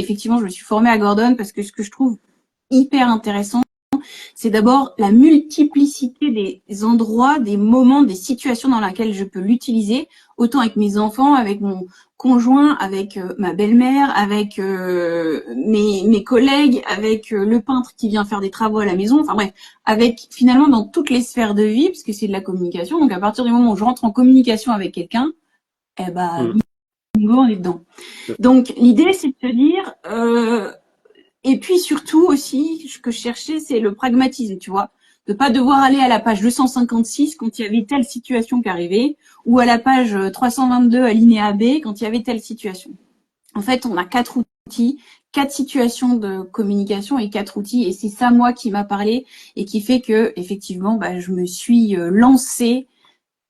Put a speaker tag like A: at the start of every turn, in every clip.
A: effectivement, je me suis formée à Gordon parce que ce que je trouve hyper intéressant, c'est d'abord la multiplicité des endroits, des moments, des situations dans lesquelles je peux l'utiliser, autant avec mes enfants, avec mon conjoint, avec ma belle-mère, avec mes collègues, avec le peintre qui vient faire des travaux à la maison, enfin bref, avec finalement dans toutes les sphères de vie, parce que c'est de la communication. Donc à partir du moment où je rentre en communication avec quelqu'un, eh ben, bingo, on est dedans. Donc l'idée, c'est de se dire... et puis surtout aussi, ce que je cherchais, c'est le pragmatisme, tu vois. De pas devoir aller à la page 256 quand il y avait telle situation qui arrivait, ou à la page 322 alinéa B quand il y avait telle situation. En fait, on a 4 outils, 4 situations de communication et 4 outils, et c'est ça, moi, qui m'a parlé et qui fait que, effectivement, je me suis lancée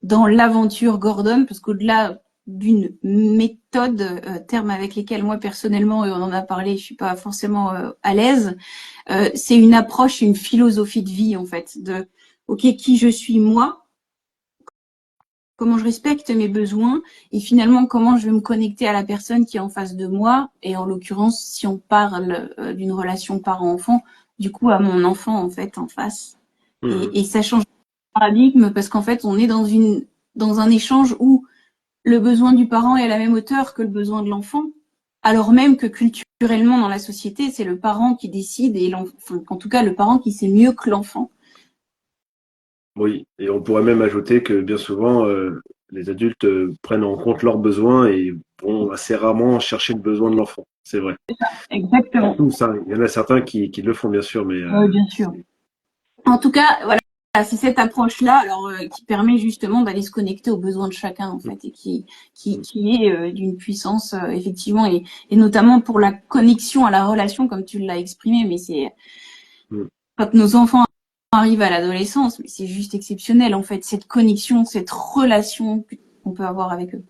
A: dans l'aventure Gordon, parce qu'au-delà d'une méthode, termes avec lesquels moi personnellement, et on en a parlé, je suis pas forcément à l'aise, c'est une approche, une philosophie de vie en fait, de ok, qui je suis moi, comment je respecte mes besoins, et finalement comment je vais me connecter à la personne qui est en face de moi, et en l'occurrence, si on parle d'une relation parent-enfant, du coup à mon enfant en fait en face. Et ça change le paradigme parce qu'en fait, on est dans un échange où le besoin du parent est à la même hauteur que le besoin de l'enfant, alors même que culturellement dans la société, c'est le parent qui décide et en tout cas le parent qui sait mieux que l'enfant.
B: Oui, et on pourrait même ajouter que bien souvent, les adultes prennent en compte leurs besoins et vont assez rarement chercher le besoin de l'enfant. C'est vrai. Pas
A: Exactement.
B: tous, hein. Il y en a certains qui le font, bien sûr, mais
A: Oui, bien sûr. En tout cas, voilà, c'est cette approche-là, alors qui permet justement d'aller se connecter aux besoins de chacun en fait, et qui est d'une puissance effectivement, et notamment pour la connexion à la relation, comme tu l'as exprimé. Mais c'est
B: mm.
A: quand nos enfants arrivent à l'adolescence, mais c'est juste exceptionnel en fait, cette connexion, cette relation qu'on peut avoir avec eux.